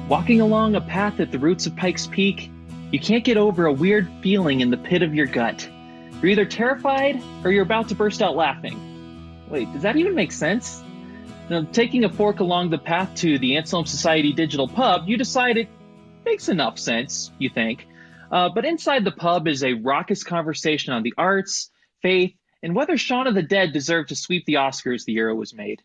Walking along a path at the roots of Pikes Peak, you can't get over a weird feeling in the pit of your gut. You're either terrified or you're about to burst out laughing. Wait, does that even make sense? Now, taking a fork along the path to the Anselm Society Digital Pub, you decide it makes enough sense, you think. But inside the pub is a raucous conversation on the arts, faith, and whether Shaun of the Dead deserved to sweep the Oscars the year it was made.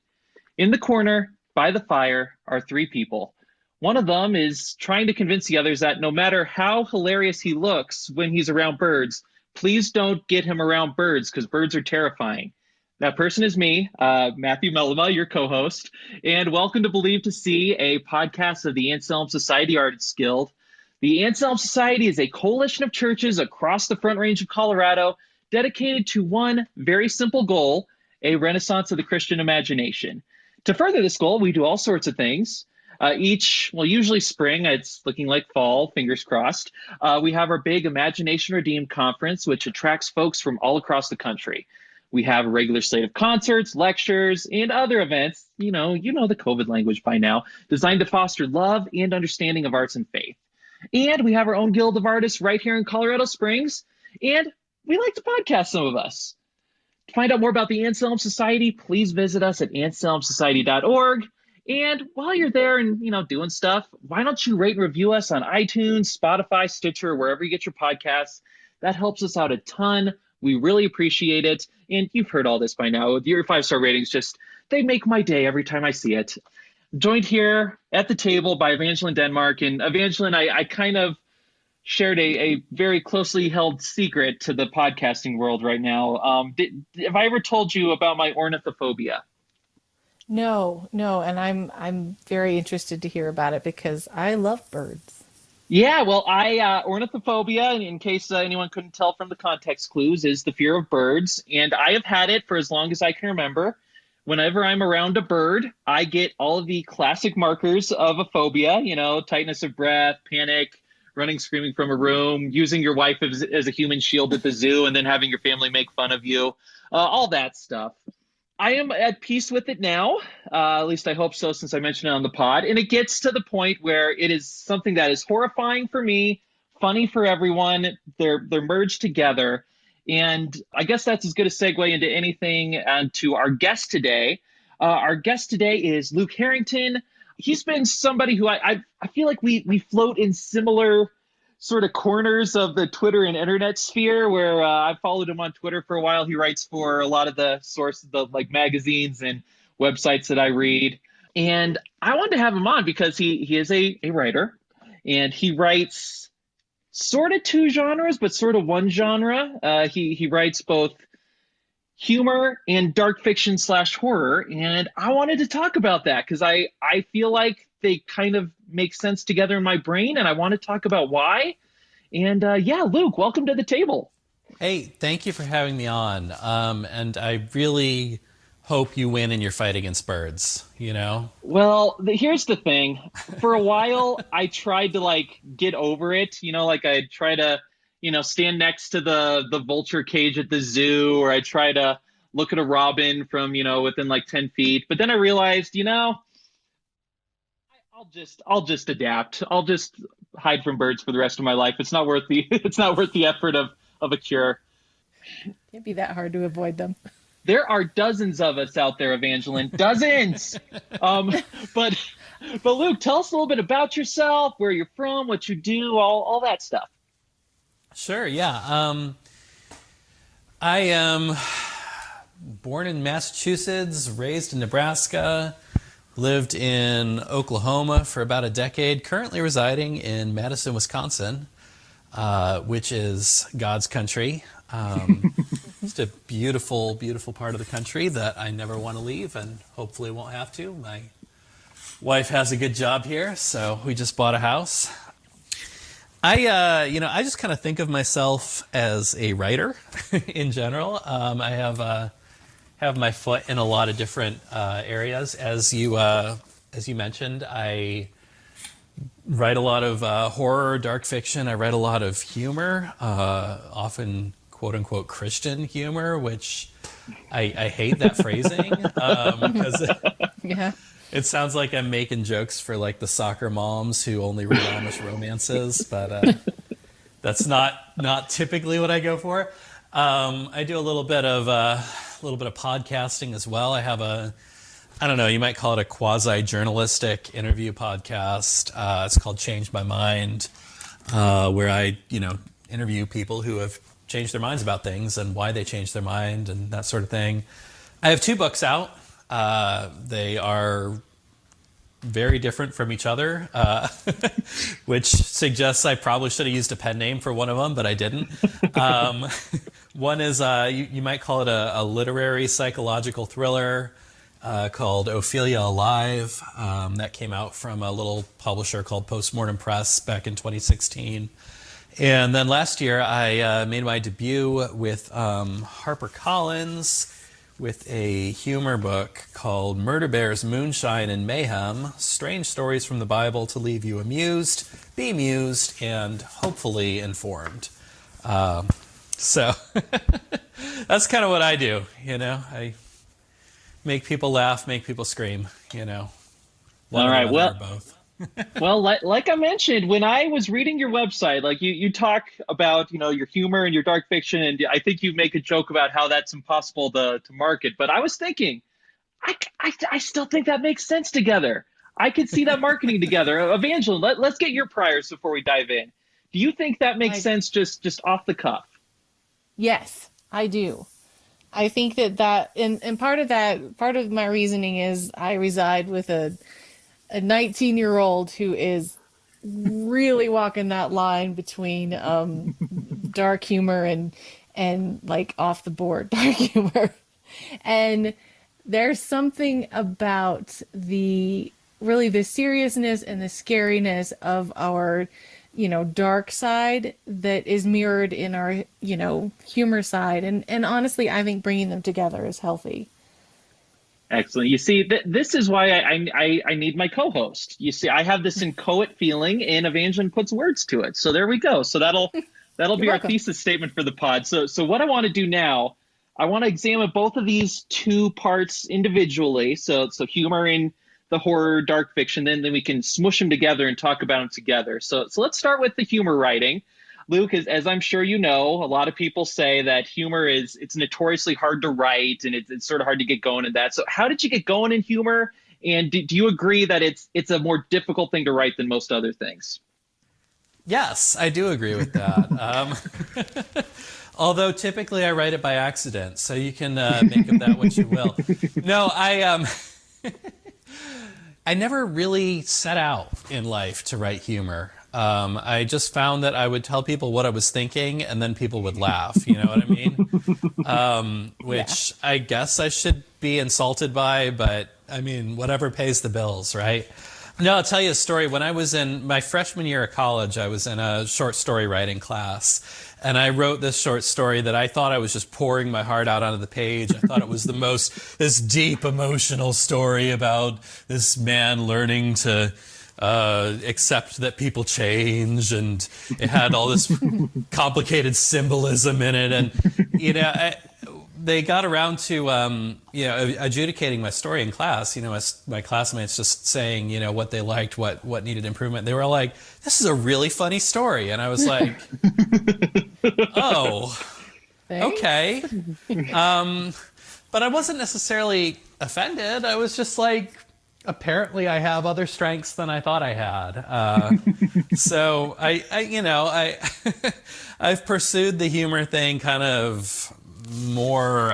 In the corner, by the fire, are three people. One of them is trying to convince the others that no matter how hilarious he looks when he's around birds, please don't get him around birds because birds are terrifying. That person is me, Matthew Mellema, your co-host, and welcome to Believe to See, a podcast of the Anselm Society Artists Guild. The Anselm Society is a coalition of churches across the Front Range of Colorado dedicated to one very simple goal, a renaissance of the Christian imagination. To further this goal, we do all sorts of things. Usually spring, it's looking like fall, fingers crossed. We have our big Imagination Redeemed conference, which attracts folks from all across the country. We have a regular slate of concerts, lectures, and other events, you know the COVID language by now, designed to foster love and understanding of arts and faith. And we have our own guild of artists right here in Colorado Springs, and we like to podcast, some of us. To find out more about the Anselm Society, please visit us at anselmsociety.org. And while you're there and, doing stuff, why don't you rate and review us on iTunes, Spotify, Stitcher, wherever you get your podcasts. That helps us out a ton. We really appreciate it. And you've heard all this by now. Your 5-star ratings they make my day every time I see it. I'm joined here at the table by Evangeline Denmark. And Evangeline, I kind of shared a very closely held secret to the podcasting world right now. Have I ever told you about my ornithophobia? No, and I'm very interested to hear about it because I love birds. Yeah, well, ornithophobia, in case anyone couldn't tell from the context clues, is the fear of birds, and I have had it for as long as I can remember. Whenever I'm around a bird, I get all of the classic markers of a phobia, tightness of breath, panic, running screaming from a room, using your wife as a human shield at the zoo, and then having your family make fun of you, all that stuff. I am at peace with it now, at least I hope so, since I mentioned it on the pod. And it gets to the point where it is something that is horrifying for me, funny for everyone. They're merged together. And I guess that's as good a segue into anything to our guest today. Our guest today is Luke Harrington. He's been somebody who I feel like we float in similar sort of corners of the Twitter and internet sphere, where I followed him on Twitter for a while. He writes for a lot of the sources, the magazines and websites that I read. And I wanted to have him on because he is a writer, and he writes sort of two genres, but sort of one genre. He writes both humor and dark fiction / horror. And I wanted to talk about that because I feel like they kind of make sense together in my brain, and I want to talk about why. And Luke, welcome to the table. Hey, thank you for having me on. And I really hope you win in your fight against birds, Well, here's the thing. For a while, I tried to get over it. I'd try to, stand next to the vulture cage at the zoo, or I'd try to look at a robin from, within 10 feet. But then I realized, I'll just adapt. I'll just hide from birds for the rest of my life. It's not worth the effort of a cure. Can't be that hard to avoid them. There are dozens of us out there, Evangeline. Dozens. But Luke, tell us a little bit about yourself, where you're from, what you do, all that stuff. Sure, yeah. I am born in Massachusetts, raised in Nebraska, lived in Oklahoma for about a decade, currently residing in Madison, Wisconsin, which is God's country. It's a beautiful, beautiful part of the country that I never want to leave and hopefully won't have to. My wife has a good job here, so we just bought a house. I just kind of think of myself as a writer in general. I have my foot in a lot of different areas. As you mentioned, I write a lot of horror, dark fiction. I write a lot of humor, often quote-unquote Christian humor, which I hate that phrasing because Yeah. It sounds like I'm making jokes for like the soccer moms who only read Amish romances, but that's not typically what I go for. I do a little bit of podcasting as well. I have I don't know, you might call it a quasi-journalistic interview podcast. It's called Change My Mind, where I, interview people who have changed their minds about things and why they changed their mind and that sort of thing. I have 2 books out. They are very different from each other, which suggests I probably should have used a pen name for one of them, but I didn't. One is, you might call it a literary psychological thriller called Ophelia Alive. That came out from a little publisher called Postmortem Press back in 2016. And then last year I made my debut with HarperCollins with a humor book called Murder Bears, Moonshine, and Mayhem, Strange Stories from the Bible to Leave You Amused, Bemused, and hopefully informed. So that's kind of what I do, I make people laugh, make people scream, All right, well, both. Well, like I mentioned, when I was reading your website, like you talk about, your humor and your dark fiction, and I think you make a joke about how that's impossible to market. But I was thinking, I still think that makes sense together. I could see that marketing together. Evangeline, let's get your priors before we dive in. Do you think that makes sense just off the cuff? Yes, I do. I think that and part of my reasoning is I reside with a 19-year-old who is really walking that line between dark humor and like off the board dark humor. And there's something about the seriousness and the scariness of our, dark side that is mirrored in our, humor side. And honestly, I think bringing them together is healthy. Excellent. You see, this is why I need my co-host. You see, I have this inchoate feeling, and Evangeline puts words to it. So there we go. So that'll be welcome. our thesis statement for the pod. So what I want to do now, I want to examine both of these 2 parts individually. So humor and the horror, dark fiction. Then we can smush them together and talk about them together. So let's start with the humor writing. Luke, as I'm sure you know, a lot of people say that humor it's notoriously hard to write, and it's sort of hard to get going in that. So how did you get going in humor? And do you agree that it's a more difficult thing to write than most other things? Yes, I do agree with that. Although typically I write it by accident, so you can make of that what you will. No, I never really set out in life to write humor. I just found that I would tell people what I was thinking, and then people would laugh. You know what I mean? Which I guess I should be insulted by, but I mean, whatever pays the bills, right? No, I'll tell you a story. When I was in my freshman year of college, I was in a short story writing class, and I wrote this short story that I thought I was just pouring my heart out onto the page. I thought it was this deep emotional story about this man learning to accept that people change, and it had all this complicated symbolism in it. And, they got around to, adjudicating my story in class. My classmates just saying, what they liked, what needed improvement. They were all like, this is a really funny story. And I was like, oh, Thanks. Okay. But I wasn't necessarily offended. I was just like, apparently I have other strengths than I thought I had. So I've pursued the humor thing kind of more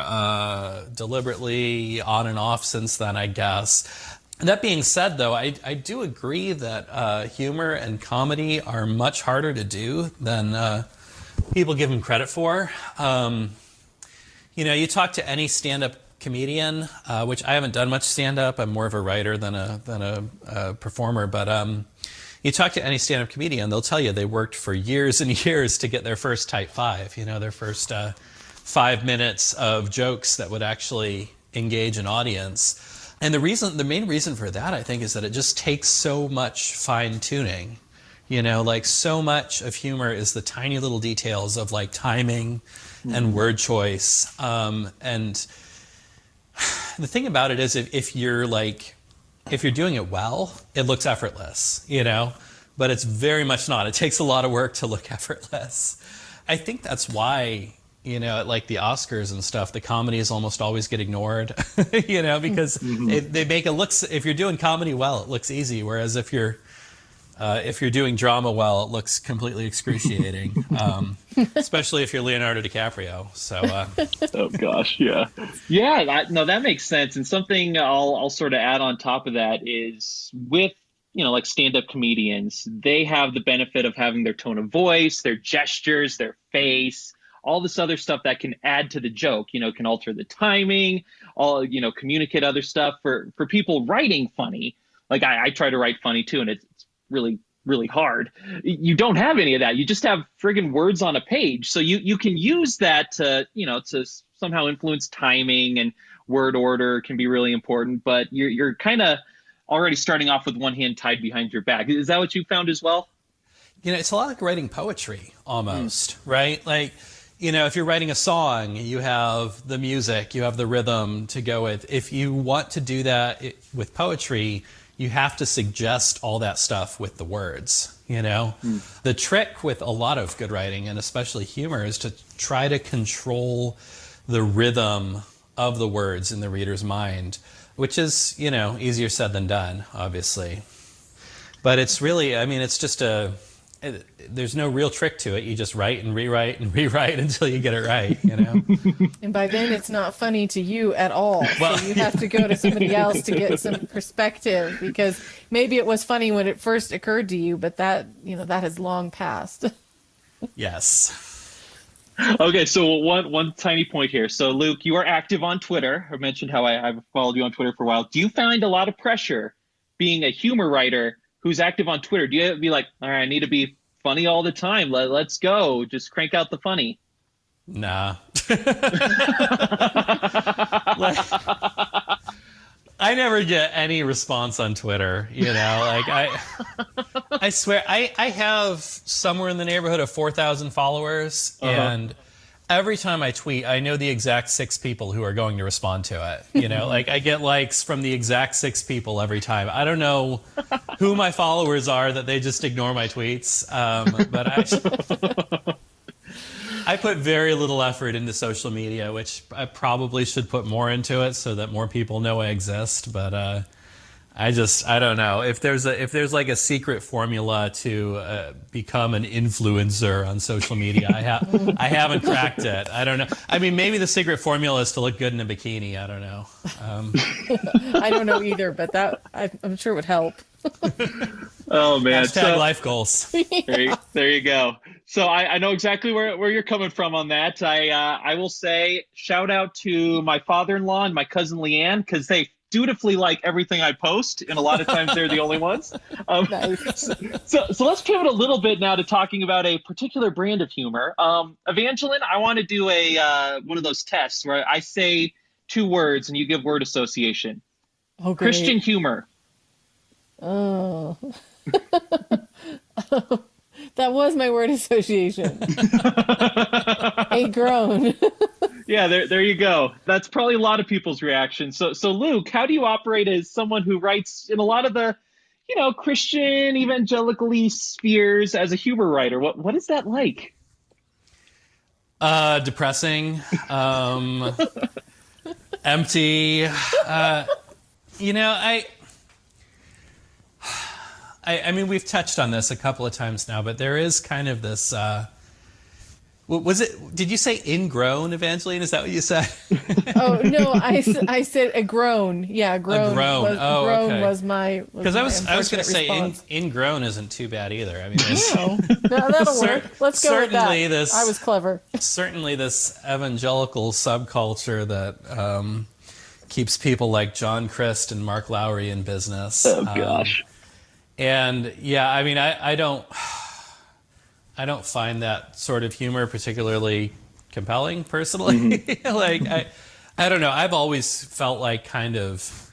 deliberately on and off since then, I guess. That being said, though, I do agree that humor and comedy are much harder to do than people give them credit for. You talk to any stand-up comedian, which I haven't done much stand-up. I'm more of a writer than a performer. But you talk to any stand-up comedian, they'll tell you they worked for years and years to get their first type 5. Their first 5 minutes of jokes that would actually engage an audience. And the main reason for that, I think, is that it just takes so much fine-tuning. So much of humor is the tiny little details of like timing and word choice. And the thing about it is if you're like if you're doing it well, it looks effortless, you know, but it's very much not. It takes a lot of work to look effortless. I think that's why, you know, at like the Oscars and stuff, the comedies almost always get ignored, you know, because they make it look, if you're doing comedy well, it looks easy. Whereas if you're doing drama well, it looks completely excruciating, especially if you're Leonardo DiCaprio. So, oh gosh, yeah, that makes sense. And something I'll sort of add on top of that is with, you know, like stand-up comedians, they have the benefit of having their tone of voice, their gestures, their face, all this other stuff that can add to the joke. You know, can alter the timing, communicate other stuff. For people writing funny, like I try to write funny too, and it's really, really hard. You don't have any of that. You just have friggin' words on a page. So you can use that to somehow influence timing, and word order can be really important, but you're kind of already starting off with one hand tied behind your back. Is that what you found as well? You know, it's a lot like writing poetry almost, right? Like, you know, if you're writing a song, you have the music, you have the rhythm to go with. If you want to do that with poetry, you have to suggest all that stuff with the words, you know? The trick with a lot of good writing, and especially humor, is to try to control the rhythm of the words in the reader's mind, which is, you know, easier said than done, obviously. But it's really, I mean, it's just there's no real trick to it. You just write and rewrite until you get it right, you know? And by then it's not funny to you at all. Well, so you have to go to somebody else to get some perspective, because maybe it was funny when it first occurred to you, but that has long passed. Yes. Okay, so one tiny point here. So Luke, you are active on Twitter. I mentioned how I've followed you on Twitter for a while. Do you find a lot of pressure being a humor writer who's active on Twitter? Do you be like, all right, I need to be funny all the time. Let's go. Just crank out the funny. Nah. I never get any response on Twitter, you know, like I swear I have somewhere in the neighborhood of 4,000 followers, and every time I tweet, I know the exact 6 people who are going to respond to it. You know, like I get likes from the exact 6 people every time. I don't know who my followers are that they just ignore my tweets. But I put very little effort into social media, which I probably should put more into it so that more people know I exist. But I don't know if there's like a secret formula to become an influencer on social media. I haven't cracked it. I don't know. I mean, maybe the secret formula is to look good in a bikini. I don't know. I don't know either, but I'm sure would help. Oh man! Hashtag life goals. There you go. So I know exactly where you're coming from on that. I will say shout out to my father-in-law and my cousin Leanne, because they dutifully like everything I post, and a lot of times they're the only ones. Nice. So let's pivot a little bit now to talking about a particular brand of humor. Evangeline, I want to do one of those tests where I say 2 words and you give word association. Oh, great. Christian humor. Oh. That was my word association. A groan. Yeah, there you go. That's probably a lot of people's reaction. So Luke, how do you operate as someone who writes in a lot of the, Christian evangelical spheres as a humor writer? What is that like? Depressing, empty. I mean, we've touched on this a couple of times now, but there is kind of this. Did you say ingrown, Evangeline? Is that what you said? Oh no, I said a groan. Yeah, a groan. A groan. Okay. Was my. Because I was going to say ingrown isn't too bad either. I mean, no, that'll work. Let's go with that. I was clever. Certainly, this evangelical subculture that keeps people like John Christ and Mark Lowry in business. Oh gosh. And yeah, I mean, I don't find that sort of humor particularly compelling, personally. Like, I don't know. I've always felt like kind of,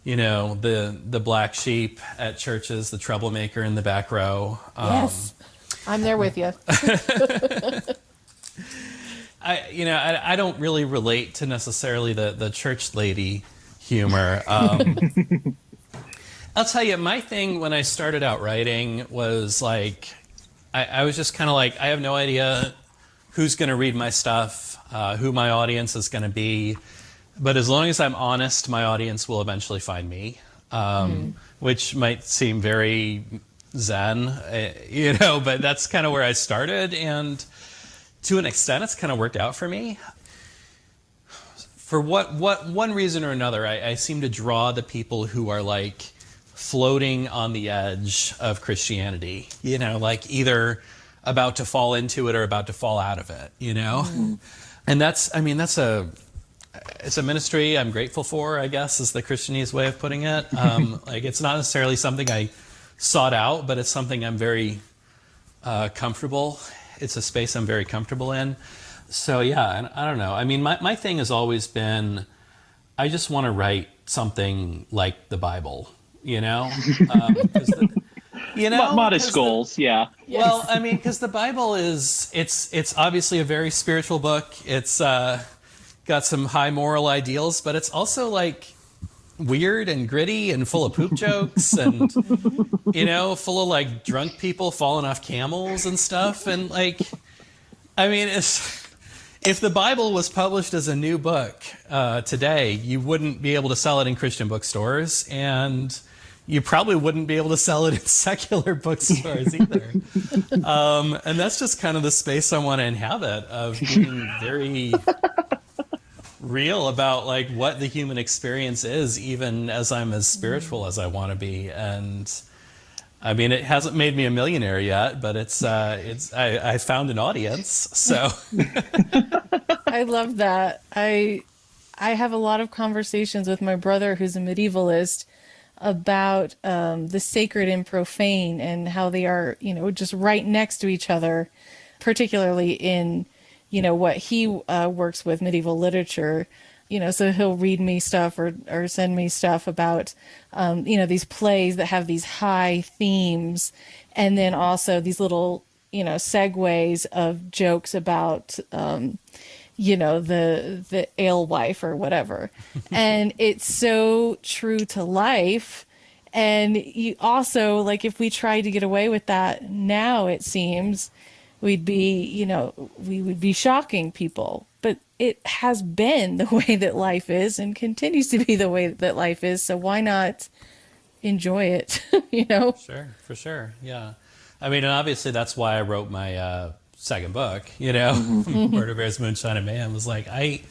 the black sheep at churches, the troublemaker in the back row. Yes, I'm there with you. I don't really relate to necessarily the church lady humor. I'll tell you, my thing when I started out writing was like, I was just kind of like, I have no idea who's going to read my stuff, who my audience is going to be. But as long as I'm honest, my audience will eventually find me, which might seem very zen, but that's kind of where I started. And to an extent, it's kind of worked out for me. For what one reason or another, I seem to draw the people who are like floating on the edge of Christianity, like either about to fall into it or about to fall out of it, And it's a ministry I'm grateful for, I guess, is the Christianese way of putting it. Like, it's not necessarily something I sought out, but it's something I'm very comfortable. It's a space I'm very comfortable in. So, yeah, and I don't know. I mean, my thing has always been, I just want to write something like the Bible, Modest goals, yeah. Well, I mean, because the Bible it's obviously a very spiritual book. It's got some high moral ideals, but it's also like weird and gritty and full of poop jokes and, full of like drunk people falling off camels and stuff. And like, I mean, if the Bible was published as a new book today, you wouldn't be able to sell it in Christian bookstores, and you probably wouldn't be able to sell it in secular bookstores either. And that's just kind of the space I want to inhabit, of being very real about like what the human experience is, even as I'm as spiritual as I want to be. And I mean, it hasn't made me a millionaire yet, but I found an audience. So I love that. I have a lot of conversations with my brother, who's a medievalist, about the sacred and profane and how they are, just right next to each other, particularly in, what he works with, medieval literature. So he'll read me stuff or send me stuff about, these plays that have these high themes, and then also these little, segues of jokes about, the alewife or whatever. And it's so true to life. And you also, like, if we tried to get away with that now, it seems we'd be, we would be shocking people. But it has been the way that life is and continues to be the way that life is. So why not enjoy it, Sure, for sure. Yeah. I mean, and obviously that's why I wrote my second book, Murder Bears, Moonshine, and Mayhem. Was like, I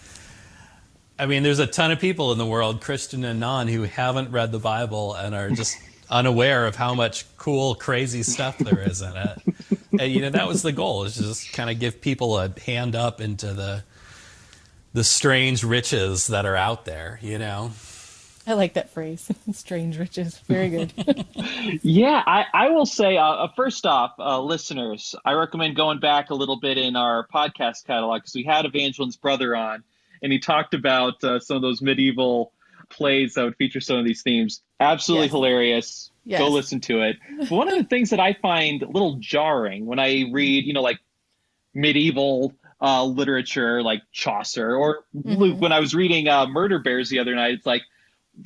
mean, there's a ton of people in the world, Christian and non, who haven't read the Bible and are just unaware of how much cool, crazy stuff there is in it. And, that was the goal, is just kind of give people a hand up into the strange riches that are out there, I like that phrase, strange riches. Very good. Yeah, I will say, first off, listeners, I recommend going back a little bit in our podcast catalog, because we had Evangelin's brother on, and he talked about some of those medieval plays that would feature some of these themes. Absolutely hilarious. Yes. Go listen to it. But one of the things that I find a little jarring when I read, like medieval literature, like Chaucer, or Luke, when I was reading Murder Bears the other night, it's like,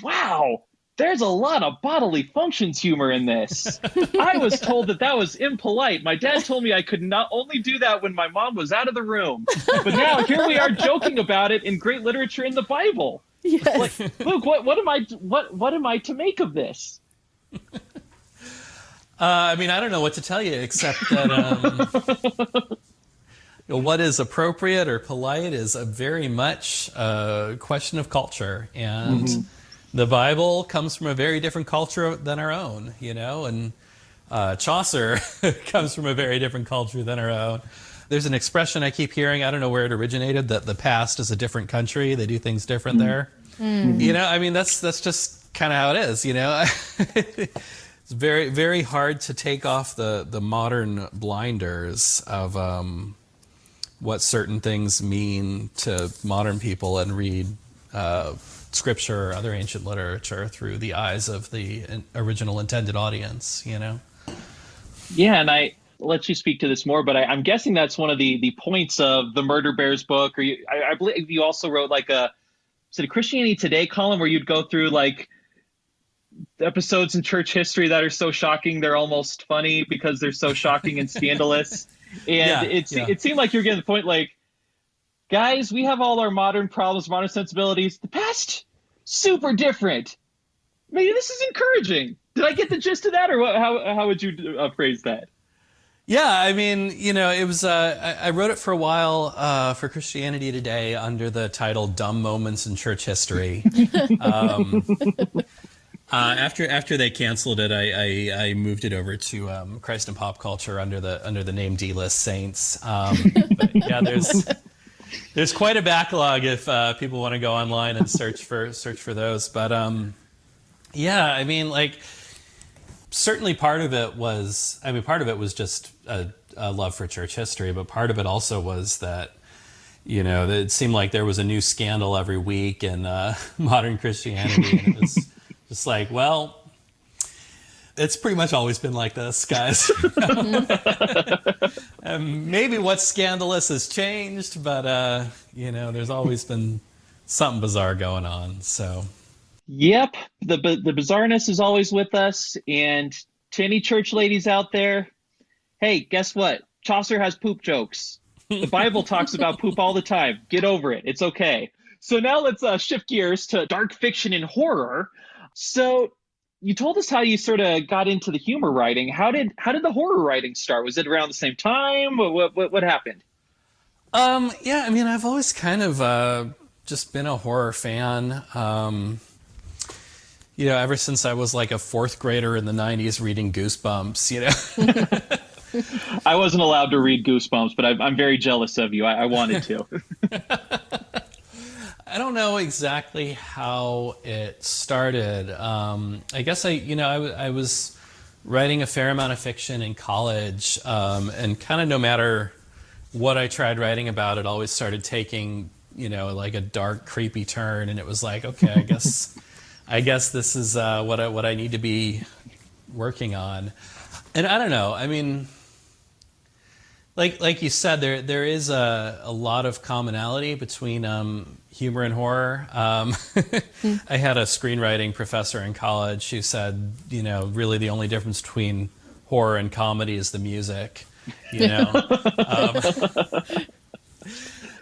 wow, there's a lot of bodily functions humor in this. I was told that was impolite. My dad told me I could not only do that when my mom was out of the room. But now here we are joking about it in great literature in the Bible. Yes. Like, Luke, what am I to make of this? I mean, I don't know what to tell you, except that what is appropriate or polite is a very much a question of culture. And the Bible comes from a very different culture than our own, and Chaucer comes from a very different culture than our own. There's an expression I keep hearing, I don't know where it originated, that the past is a different country. They do things different there. I mean, that's just kind of how it is, It's very, very hard to take off the modern blinders of what certain things mean to modern people and read scripture or other ancient literature through the eyes of the original intended audience, Yeah, and I let you speak to this more, but I'm guessing that's one of the points of the Murder Bears book. Or I believe you also wrote like a Christianity Today column where you'd go through like episodes in church history that are so shocking they're almost funny because they're so shocking and scandalous. And Yeah, yeah. it seemed like you're getting the point, like, guys, we have all our modern problems, modern sensibilities. The past, super different. Maybe this is encouraging. Did I get the gist of that, or what, how would you phrase that? Yeah, I mean, it was. I wrote it for a while for Christianity Today under the title "Dumb Moments in Church History." After they canceled it, I moved it over to Christ and Pop Culture under the name D-List Saints. But yeah, there's quite a backlog if people want to go online and search for those. But yeah, I mean, like, certainly part of it was just a love for church history, but part of it also was that, it seemed like there was a new scandal every week in modern Christianity, and it was just like, well, it's pretty much always been like this, guys. Maybe what's scandalous has changed, but there's always been something bizarre going on. So, Yep, the bizarreness is always with us. And to any church ladies out there, hey, guess what? Chaucer has poop jokes. The Bible talks about poop all the time. Get over it. It's okay. So now let's shift gears to dark fiction and horror. So you told us how you sort of got into the humor writing. How did the horror writing start? Was it around the same time? What happened? Yeah, I mean, I've always kind of just been a horror fan. Ever since I was like a fourth grader in the 90s reading Goosebumps, I wasn't allowed to read Goosebumps, but I'm very jealous of you. I wanted to. I don't know exactly how it started. I guess I was writing a fair amount of fiction in college, and kind of no matter what I tried writing about, it always started taking, like a dark, creepy turn, and it was like, okay, I guess this is what I need to be working on. And I don't know. I mean, like you said, there is a lot of commonality between humor and horror. I had a screenwriting professor in college who said, really the only difference between horror and comedy is the music.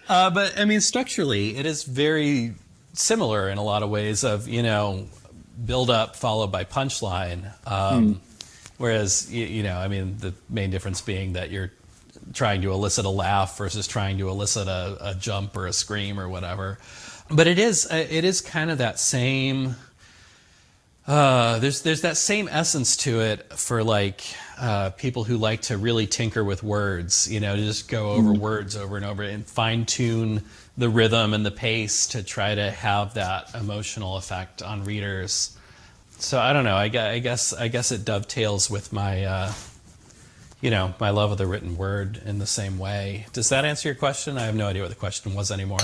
But I mean, structurally, it is very similar in a lot of ways of, build up followed by punchline. Whereas, I mean, the main difference being that you're trying to elicit a laugh versus trying to elicit a jump or a scream or whatever. But it is kind of that same, there's that same essence to it for like people who like to really tinker with words, to just go over words over and over and fine tune the rhythm and the pace to try to have that emotional effect on readers. So I don't know. I guess it dovetails with my, my love of the written word in the same way. Does that answer your question? I have no idea what the question was anymore.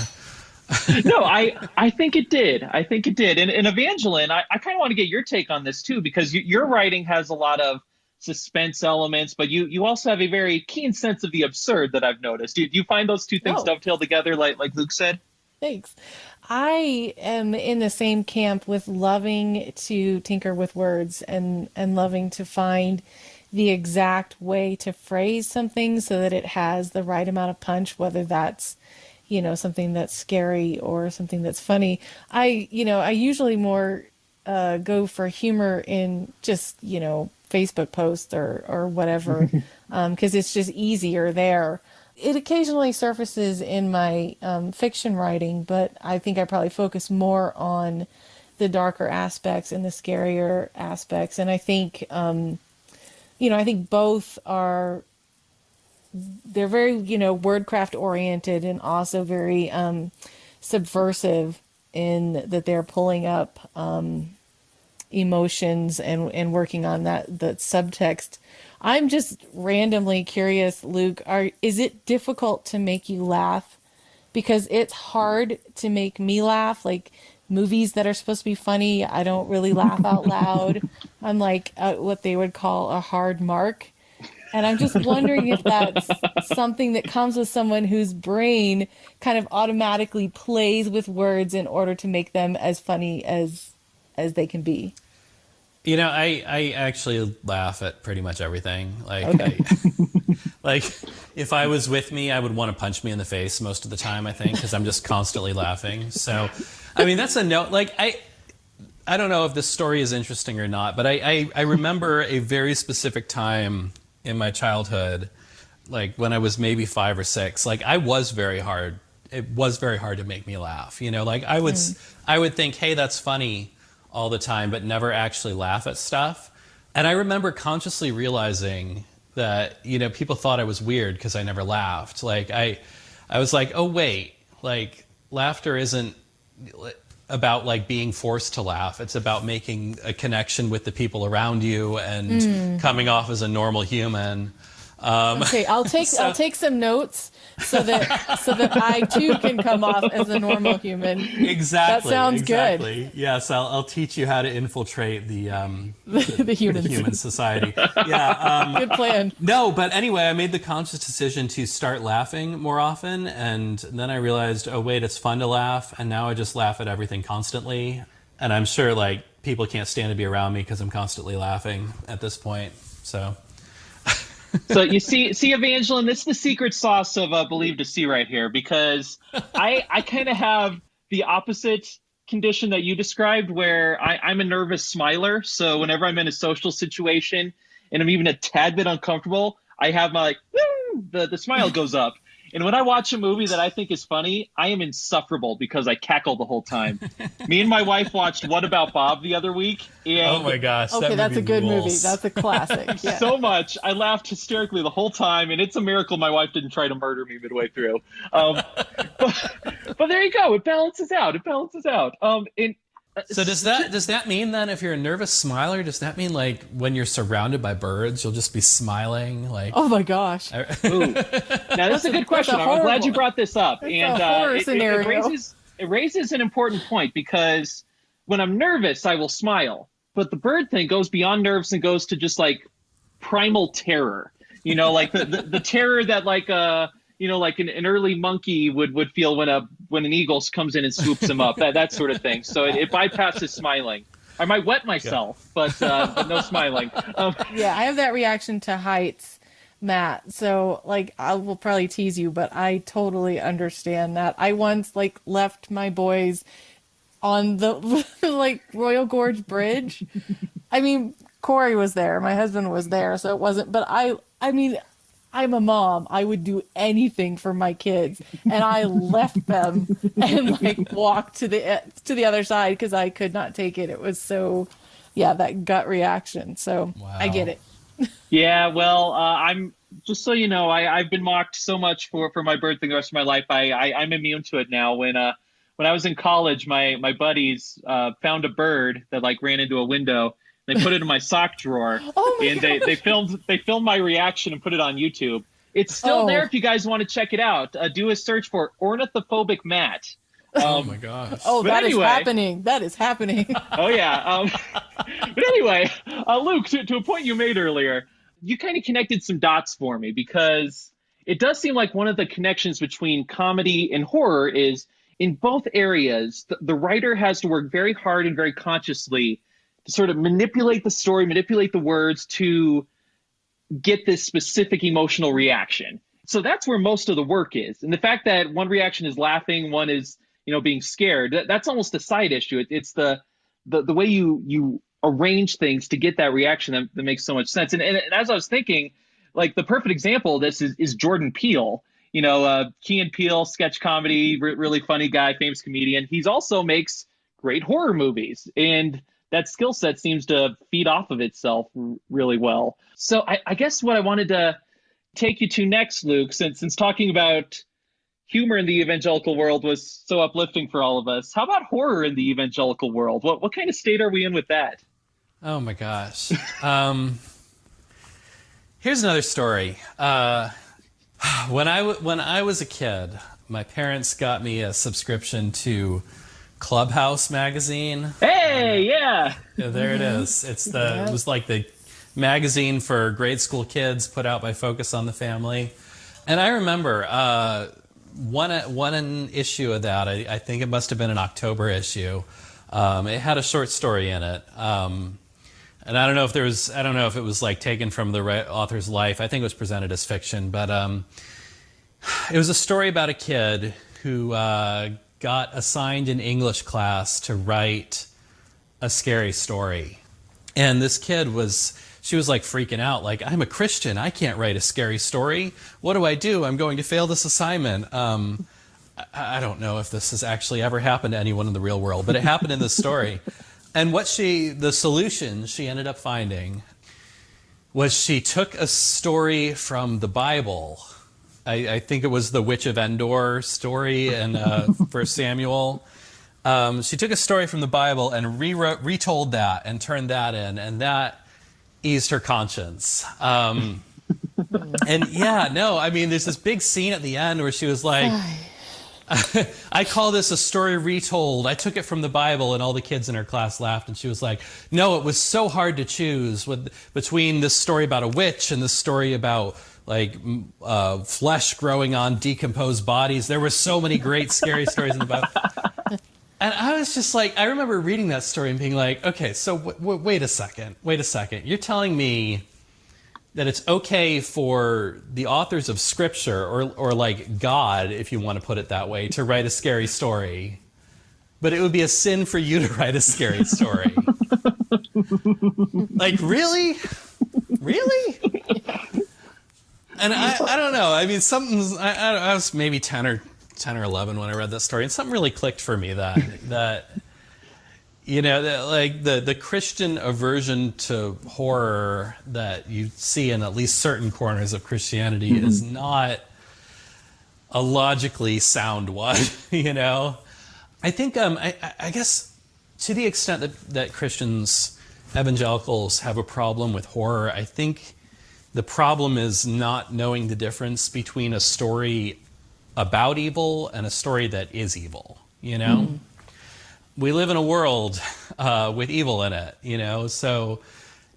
No, I think it did. I think it did. And Evangeline, I kind of want to get your take on this too, because your writing has a lot of suspense elements, but you also have a very keen sense of the absurd that I've noticed. Do you find those two things dovetail together, like Luke said? Thanks. I am in the same camp with loving to tinker with words and loving to find the exact way to phrase something so that it has the right amount of punch, whether that's, something that's scary or something that's funny. I usually more go for humor in just, Facebook posts or whatever, because it's just easier there. It occasionally surfaces in my fiction writing, but I think I probably focus more on the darker aspects and the scarier aspects. And I think, I think both they're very, wordcraft oriented and also very subversive in that they're pulling up emotions and working on that subtext. I'm just randomly curious, Luke, is it difficult to make you laugh? Because it's hard to make me laugh. Like movies that are supposed to be funny, I don't really laugh out loud. I'm like what they would call a hard mark. And I'm just wondering if that's something that comes with someone whose brain kind of automatically plays with words in order to make them as funny as they can be. You know, I actually laugh at pretty much everything. Like, Okay. like if I was with me, I would want to punch me in the face most of the time, I think, because I'm just constantly laughing. So, I mean, that's a note. Like, I don't know if this story is interesting or not, but I remember a very specific time in my childhood, like when I was maybe 5 or 6. Like, I was very hard. It was very hard to make me laugh. You know, like I would think, hey, that's funny all the time, but never actually laugh at stuff. And I remember consciously realizing that, you know, people thought I was weird because I never laughed. Like I was like, oh wait, like laughter isn't about like being forced to laugh. It's about making a connection with the people around you and coming off as a normal human. Okay, I'll take some notes so that I too can come off as a normal human. Exactly. That sounds exactly. good. Yes, I'll teach you how to infiltrate the humans. human society. Yeah. Good plan. No, but anyway, I made the conscious decision to start laughing more often, and then I realized, oh wait, it's fun to laugh, and now I just laugh at everything constantly. And I'm sure like people can't stand to be around me because I'm constantly laughing at this point. So. So you see, Evangeline, this is the secret sauce of Believe to See right here, because I kind of have the opposite condition that you described, where I'm a nervous smiler. So whenever I'm in a social situation and I'm even a tad bit uncomfortable, I have my like, woo, the smile goes up. And when I watch a movie that I think is funny, I am insufferable because I cackle the whole time. Me and my wife watched What About Bob the other week. And Oh my gosh. Okay, that's a good rules. movie. That's a classic. Yeah. so much. I laughed hysterically the whole time, and it's a miracle my wife didn't try to murder me midway through. But there you go. It balances out. So does that mean then if you're a nervous smiler, does that mean like when you're surrounded by birds, you'll just be smiling? Like, Oh my gosh. Ooh. Now, that's a good question. I'm glad you brought this up. And horror scenario. it raises an important point, because when I'm nervous, I will smile. But the bird thing goes beyond nerves and goes to just like primal terror. You know, like the terror that like like an early monkey would feel when an eagle comes in and swoops him up, that sort of thing. So it bypasses smiling. I might wet myself, but no smiling. Yeah, I have that reaction to heights, Matt. So like I will probably tease you, but I totally understand that. I once like left my boys on the like Royal Gorge Bridge. I mean, Corey was there, my husband was there, so it wasn't, but I mean, I'm a mom. I would do anything for my kids, and I left them and like walked to the other side because I could not take it. It was so, yeah, that gut reaction. So Wow. I get it. Yeah, well, I'm just so you know, I've been mocked so much for my bird thing the rest of my life. I'm immune to it now. When I was in college, my buddies found a bird that like ran into a window. They put it in my sock drawer, and they filmed my reaction and put it on YouTube. It's still there if you guys want to check it out. Do a search for Ornithophobic Matt. Oh my gosh. Oh, But that is anyway- happening. That is happening. Oh yeah. But anyway, Luke, to a point you made earlier, you kind of connected some dots for me, because it does seem like one of the connections between comedy and horror is in both areas, the writer has to work very hard and very consciously to sort of manipulate the story, manipulate the words to get this specific emotional reaction. So that's where most of the work is. And the fact that one reaction is laughing, one is, being scared, that's almost a side issue. It's the way you arrange things to get that reaction that makes so much sense. And as I was thinking, like the perfect example of this is Jordan Peele. Key and Peele, sketch comedy, really funny guy, famous comedian. He's also makes great horror movies, and that skill set seems to feed off of itself really well. So I guess what I wanted to take you to next, Luke, since talking about humor in the evangelical world was so uplifting for all of us, how about horror in the evangelical world? What kind of state are we in with that? Oh my gosh. Here's another story. When I was a kid, my parents got me a subscription to Clubhouse magazine. Hey, yeah. Yeah, there it is. It was like the magazine for grade school kids put out by Focus on the Family. And I remember one issue of that, I think it must have been an October issue. It had a short story in it. And I don't know if it was like taken from the author's life. I think it was presented as fiction, but it was a story about a kid who got assigned in English class to write a scary story. And this kid she was like freaking out, like, I'm a Christian, I can't write a scary story. What do I do? I'm going to fail this assignment. I don't know if this has actually ever happened to anyone in the real world, but it happened in this story. And the solution she ended up finding was she took a story from the Bible. I think it was the Witch of Endor story in 1 Samuel. She took a story from the Bible and retold that and turned that in, and that eased her conscience. And yeah, no, I mean, there's this big scene at the end where she was like, I call this a story retold. I took it from the Bible, and all the kids in her class laughed, and she was like, no, it was so hard to choose between this story about a witch and this story about like flesh growing on decomposed bodies. There were so many great scary stories in the Bible. And I was just like, I remember reading that story and being like, okay, so wait a second. You're telling me that it's okay for the authors of Scripture, or like God, if you want to put it that way, to write a scary story, but it would be a sin for you to write a scary story. Like, really? Really? And I don't know. I mean, I was maybe 10 or 11 when I read that story, and something really clicked for me that you know, that like the Christian aversion to horror that you see in at least certain corners of Christianity is not a logically sound one. You know, I think I guess to the extent that Christians, evangelicals, have a problem with horror, I think the problem is not knowing the difference between a story about evil and a story that is evil. You know, we live in a world with evil in it. You know, so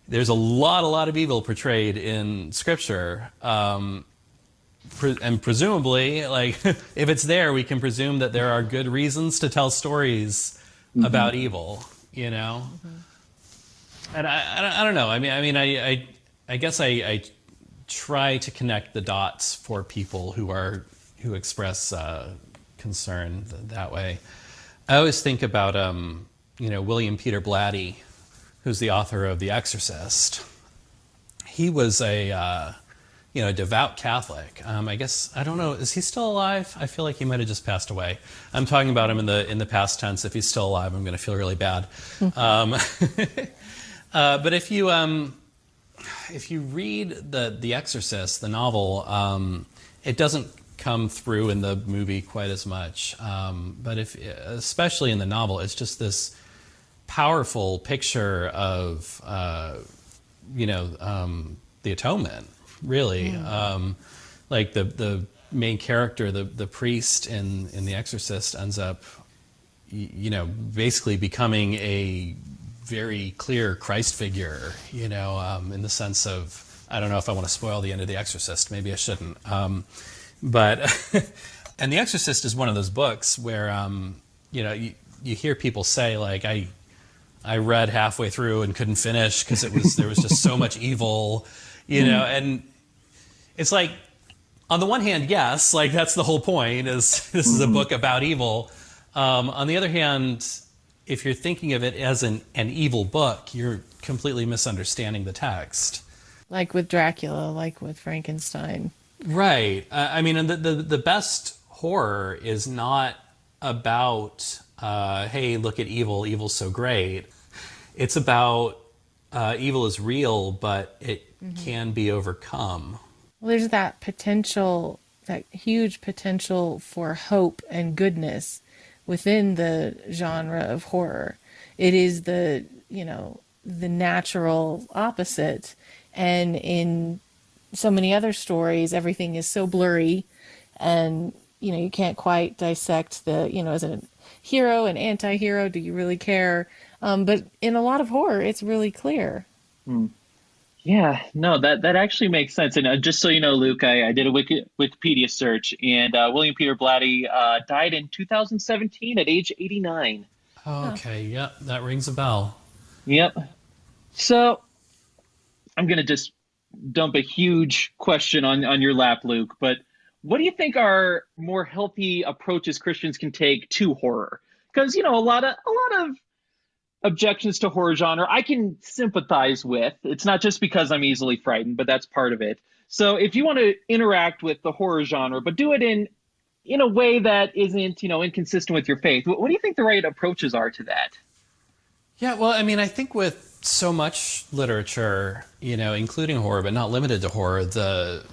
there's a lot of evil portrayed in Scripture, and presumably, like, if it's there, we can presume that there are good reasons to tell stories about evil. You know, and I don't know. I mean, I guess I try to connect the dots for people who express concern that way. I always think about William Peter Blatty, who's the author of The Exorcist. He was a devout Catholic. I guess, I don't know, is he still alive? I feel like he might have just passed away. I'm talking about him in the past tense. If he's still alive, I'm going to feel really bad. But if you read the Exorcist, the novel, it doesn't come through in the movie quite as much. But especially in the novel, it's just this powerful picture of the atonement, really. Like the main character, the priest in The Exorcist, ends up basically becoming a very clear Christ figure, in the sense of, I don't know if I want to spoil the end of The Exorcist, maybe I shouldn't. But and The Exorcist is one of those books where you hear people say, like, I read halfway through and couldn't finish because there was just so much evil, and it's like, on the one hand, yes, like, that's the whole point, is this is a book about evil. On the other hand, if you're thinking of it as an evil book, you're completely misunderstanding the text. Like with Dracula, like with Frankenstein. Right. I mean, and the best horror is not about, hey, look at evil, evil's so great. It's about evil is real, but it can be overcome. Well, there's that potential, that huge potential for hope and goodness within the genre of horror. It is the natural opposite. And in so many other stories, everything is so blurry, and you can't quite dissect as a hero and anti-hero, do you really care? But in a lot of horror, it's really clear. Yeah, no, that actually makes sense. And just so you know, Luke, I did a Wikipedia search, and William Peter Blatty died in 2017 at age 89. Okay, yep, that rings a bell. Yep. So I'm going to just dump a huge question on your lap, Luke, but what do you think are more healthy approaches Christians can take to horror? Because, a lot of objections to horror genre I can sympathize with. It's not just because I'm easily frightened, but that's part of it. So if you want to interact with the horror genre, but do it in a way that isn't, inconsistent with your faith, what do you think the right approaches are to that? Yeah, well, I mean, I think with so much literature, including horror, but not limited to horror, the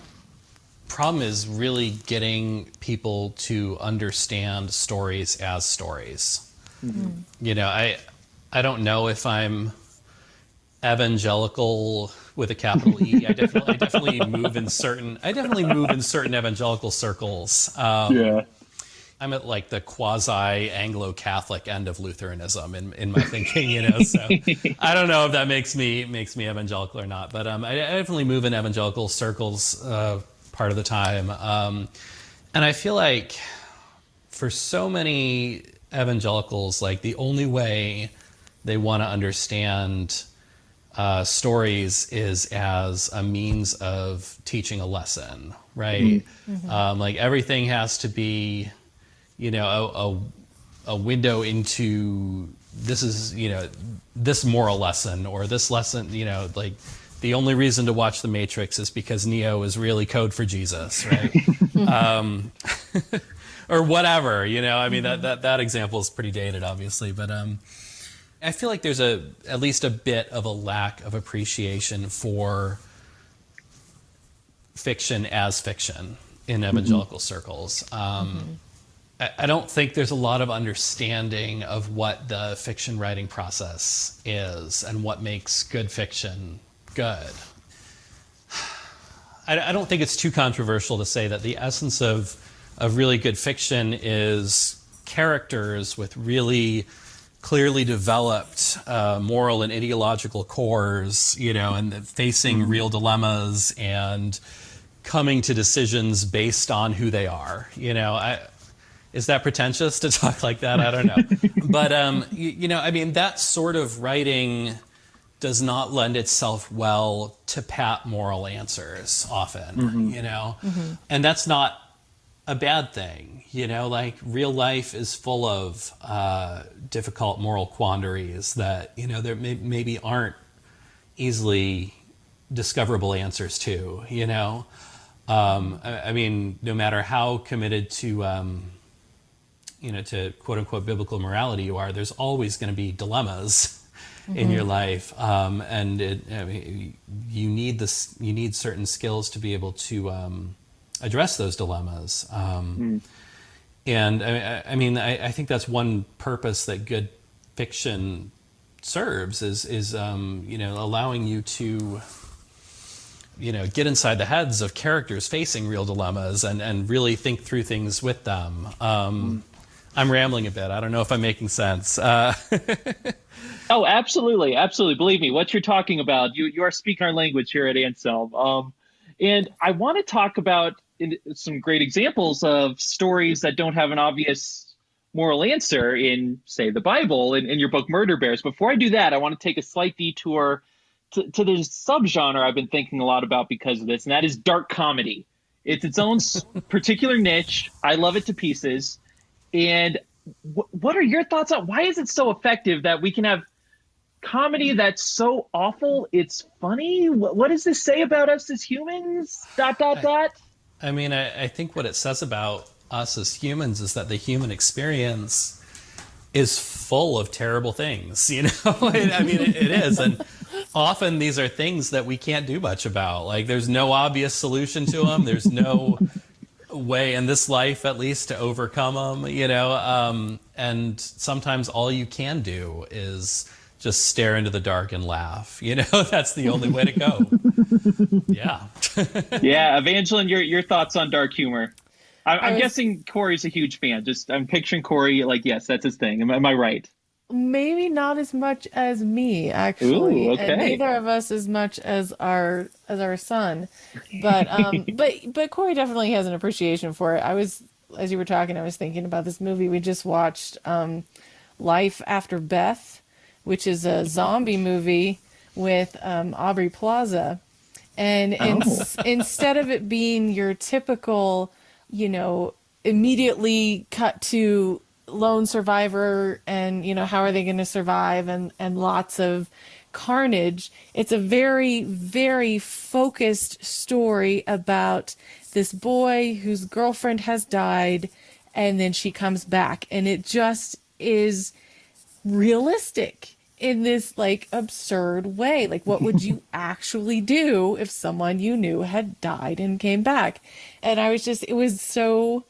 problem is really getting people to understand stories as stories. Mm-hmm. I don't know if I'm evangelical with a capital E. I definitely move in certain evangelical circles. Yeah. I'm at like the quasi Anglo-Catholic end of Lutheranism in my thinking, so I don't know if that makes me evangelical or not, but I definitely move in evangelical circles part of the time. And I feel like for so many evangelicals, like the only way they want to understand stories is as a means of teaching a lesson, right? Mm-hmm. Like everything has to be, a window into this is, this moral lesson or this lesson, like the only reason to watch The Matrix is because Neo is really code for Jesus, right? Or whatever, I mean, that example is pretty dated, obviously, but I feel like there's at least a bit of a lack of appreciation for fiction as fiction in evangelical circles. I don't think there's a lot of understanding of what the fiction writing process is and what makes good fiction good. I don't think it's too controversial to say that the essence of really good fiction is characters with really clearly developed moral and ideological cores, and facing real dilemmas and coming to decisions based on who they are. Is that pretentious to talk like that? I don't know. But, I mean, that sort of writing does not lend itself well to pat moral answers often, and that's not a bad thing. Like real life is full of difficult moral quandaries that, there maybe aren't easily discoverable answers to, I mean, no matter how committed to, to quote unquote biblical morality you are, there's always going to be dilemmas in your life. And you need certain skills to be able to address those dilemmas. And I mean, I think that's one purpose that good fiction serves is allowing you to, get inside the heads of characters facing real dilemmas and really think through things with them. I'm rambling a bit. I don't know if I'm making sense. Oh, absolutely. Absolutely. Believe me, what you're talking about, you are speaking our language here at Anselm. And I want to talk about some great examples of stories that don't have an obvious moral answer in, say, the Bible, in your book Murder Bears. Before I do that, I want to take a slight detour to the subgenre I've been thinking a lot about because of this, and that is dark comedy. It's its own particular niche. I love it to pieces. And what are your thoughts on why is it so effective that we can have comedy that's so awful it's funny? What does this say about us as humans? ... I mean, I think what it says about us as humans is that the human experience is full of terrible things, I mean, it is. And often these are things that we can't do much about. Like, there's no obvious solution to them. There's no way in this life, at least, to overcome them, and sometimes all you can do is just stare into the dark and laugh. That's the only way to go. Yeah. Yeah. Evangeline, your thoughts on dark humor? I'm guessing Corey's a huge fan. I'm picturing Corey like, yes, that's his thing. Am I right? Maybe not as much as me, actually. Ooh, okay. And neither of us as much as our son. But but Corey definitely has an appreciation for it. As you were talking, I was thinking about this movie we just watched, Life After Beth, which is a zombie movie with Aubrey Plaza. And instead of it being your typical, immediately cut to lone survivor and, how are they going to survive and lots of carnage, it's a very, very focused story about this boy whose girlfriend has died and then she comes back. And it just is realistic in this like absurd way. Like, what would you actually do if someone you knew had died and came back? And it was so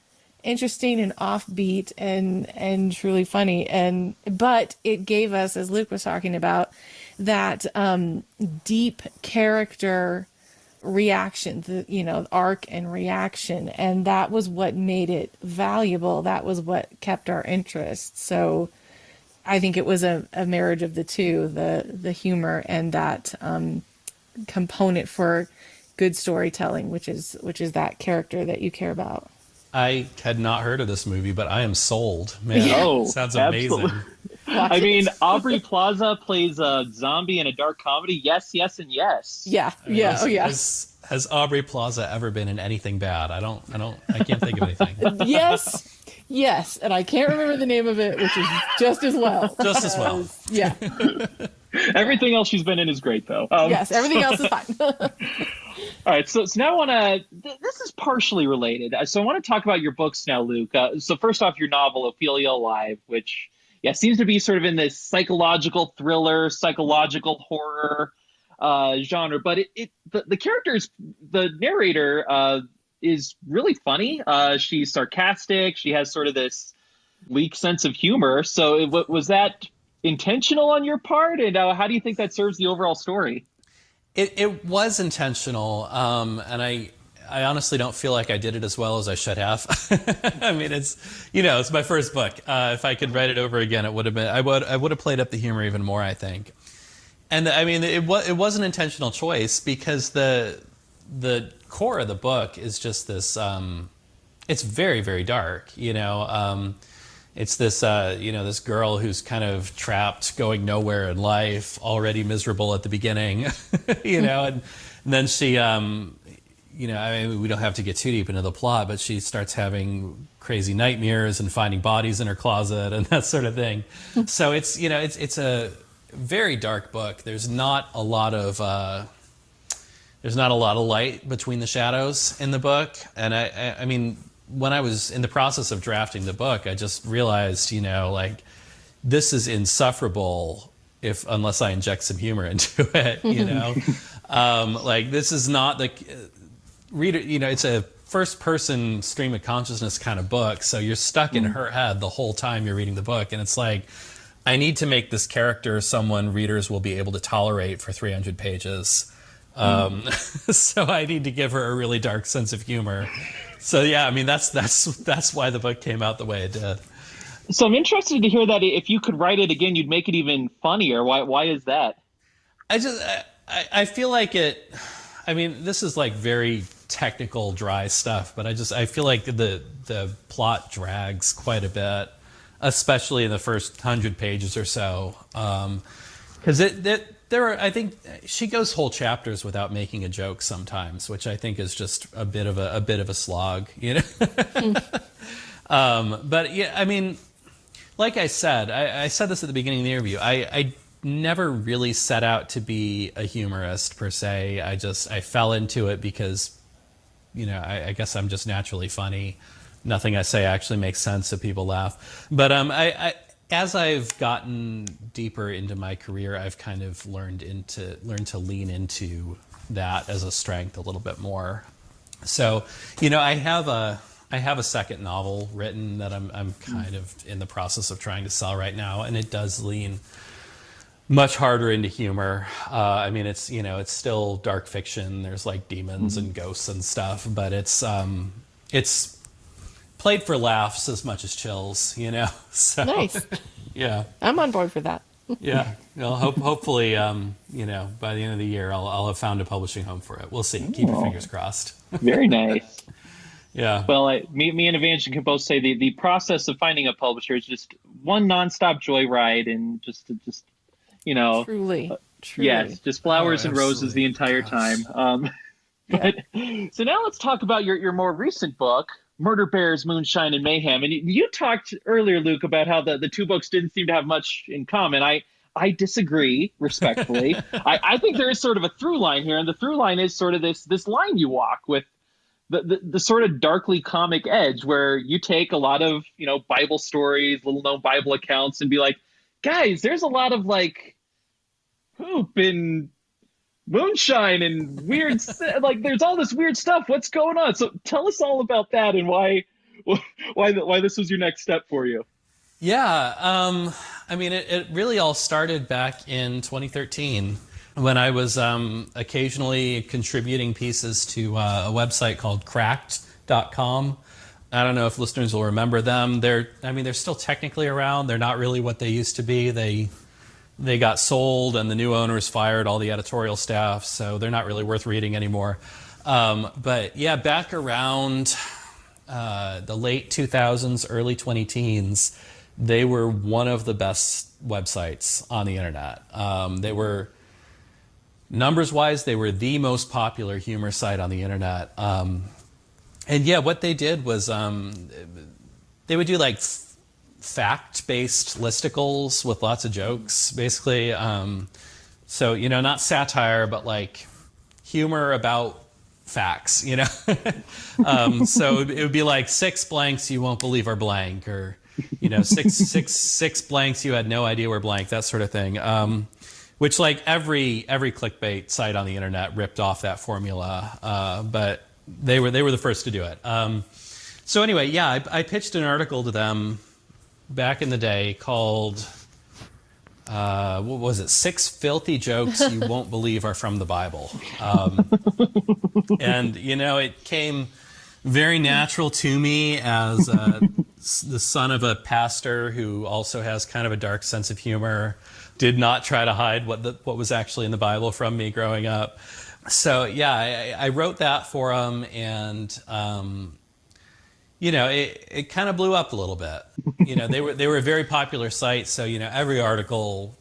interesting and offbeat and truly funny. But it gave us, as Luke was talking about, that deep character reaction, the arc and reaction, and that was what made it valuable. That was what kept our interest. So I think it was a marriage of the two, the humor and that component for good storytelling, which is that character that you care about. I had not heard of this movie, but I am sold. Man, sounds amazing. Absolutely. I mean, Aubrey Plaza plays a zombie in a dark comedy. Yes, yes, and yes. Yeah, Has Aubrey Plaza ever been in anything bad? I can't think of anything. Yes, and I can't remember the name of it, which is just as well. Just as well. Yeah. Everything else she's been in is great, though. Yes, everything else is fine. All right, so now I want to. This is partially related. So I want to talk about your books now, Luke. So first off, your novel Ophelia Alive, which seems to be sort of in this psychological thriller, psychological horror genre. But the characters, the narrator is really funny. She's sarcastic. She has sort of this weak sense of humor. So was that intentional on your part? And how do you think that serves the overall story? It was intentional, and I honestly don't feel like I did it as well as I should have. I mean, it's my first book. If I could write it over again, it would have been. I would have played up the humor even more, I think. And I mean, it was an intentional choice because the core of the book is just this. It's very, very dark. It's this, this girl who's kind of trapped, going nowhere in life, already miserable at the beginning, and then she, I mean, we don't have to get too deep into the plot, but she starts having crazy nightmares and finding bodies in her closet and that sort of thing. So it's a very dark book. There's not a lot of light between the shadows in the book, and I mean. When I was in the process of drafting the book, I just realized, this is insufferable unless I inject some humor into it, this is not the reader, it's a first person stream of consciousness kind of book. So you're stuck in her head the whole time you're reading the book. And it's like, I need to make this character someone readers will be able to tolerate for 300 pages. So I need to give her a really dark sense of humor. So yeah, I mean that's why the book came out the way it did. So I'm interested to hear that if you could write it again, you'd make it even funnier. Why is that? I feel like it. I mean, this is like very technical, dry stuff, but I feel like the plot drags quite a bit, especially in the first 100 pages or so, because I think she goes whole chapters without making a joke sometimes, which I think is just a bit of a slog, But yeah, I mean, like I said, I said this at the beginning of the interview. I never really set out to be a humorist per se. I fell into it because, I guess I'm just naturally funny. Nothing I say actually makes sense, so people laugh. But as I've gotten deeper into my career, I've kind of learned to lean into that as a strength a little bit more. So, I have a second novel written that I'm kind of in the process of trying to sell right now, and it does lean much harder into humor. I mean, it's still dark fiction. There's like demons and ghosts and stuff, but it's played for laughs as much as chills, So, nice. Yeah, I'm on board for that. Yeah, well, hopefully, by the end of the year, I'll have found a publishing home for it. We'll see. Keep your fingers crossed. Very nice. Yeah. Well, me and Evangeline can both say the process of finding a publisher is just one nonstop joyride, and just Truly. Yes, just flowers and roses absolutely. the entire Gosh. time. But, so now let's talk about your more recent book, Murder Bears, Moonshine, and Mayhem. And you talked earlier, Luke, about how the two books didn't seem to have much in common. I disagree respectfully. I think there is sort of a through line here, and the through line is sort of this line you walk with the sort of darkly comic edge where you take a lot of, Bible stories, little known Bible accounts, and be like, guys, there's a lot of like poop and moonshine and weird like there's all this weird stuff. What's going on? So tell us all about that and why this was your next step for you. Yeah, I mean, it really all started back in 2013 when I was occasionally contributing pieces to a website called cracked.com. I don't know if listeners will remember them. They're still technically around. They're not really what they used to be. They got sold, and the new owners fired all the editorial staff, so they're not really worth reading anymore. But yeah, back around the late 2000s, early 2010s, they were one of the best websites on the internet. They were, numbers-wise, they were the most popular humor site on the internet. And yeah, what they did was they would do like fact-based listicles with lots of jokes, basically. So, not satire, but like humor about facts, So it would be like 6 blanks you won't believe are blank, or, six blanks you had no idea were blank, that sort of thing. Which like every clickbait site on the internet ripped off that formula, but they were the first to do it. So anyway, yeah, I pitched an article to them back in the day called, what was it? 6 filthy jokes you won't believe are from the Bible. And, it came very natural to me as the son of a pastor who also has kind of a dark sense of humor. Did not try to hide what was actually in the Bible from me growing up. So yeah, I wrote that for them, and it kind of blew up a little bit. They were a very popular site, so every article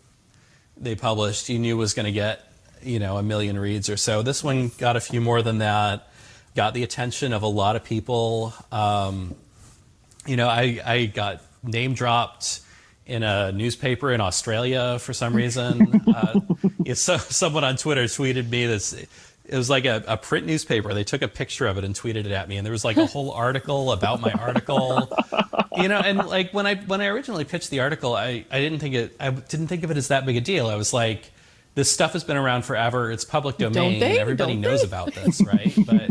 they published you knew was going to get 1 million reads or so. This one got a few more than that. Got the attention of a lot of people. I got name dropped in a newspaper in Australia for some reason. Someone on Twitter tweeted me this. It was like a print newspaper. They took a picture of it and tweeted it at me, and there was like a whole article about my article. And like when I originally pitched the article, I didn't think of it as that big a deal. I was like, this stuff has been around forever. It's public domain. Everybody knows about this, right? But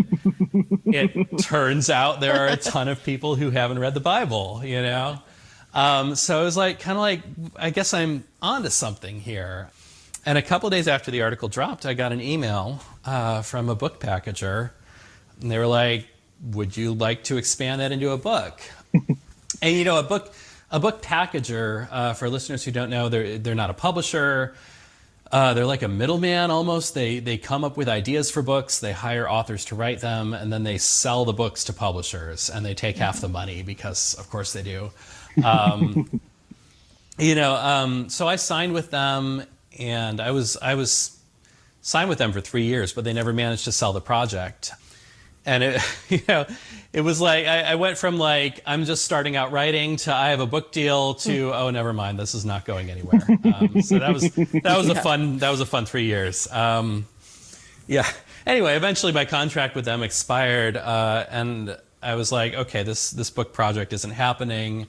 it turns out there are a ton of people who haven't read the Bible, So it was like, I guess I'm onto something here. And a couple of days after the article dropped, I got an email from a book packager, and they were like, would you like to expand that into a book? And a book packager, for listeners who don't know, they're not a publisher. They're like a middleman almost. They come up with ideas for books, they hire authors to write them, and then they sell the books to publishers, and they take half the money because, of course, they do. So I signed with them, and I was signed with them for 3 years, but they never managed to sell the project. And it was like I went from like I'm just starting out writing to I have a book deal to oh, never mind, this is not going anywhere. So that was a fun 3 years. Yeah. Anyway, eventually my contract with them expired, and I was like, okay, this book project isn't happening.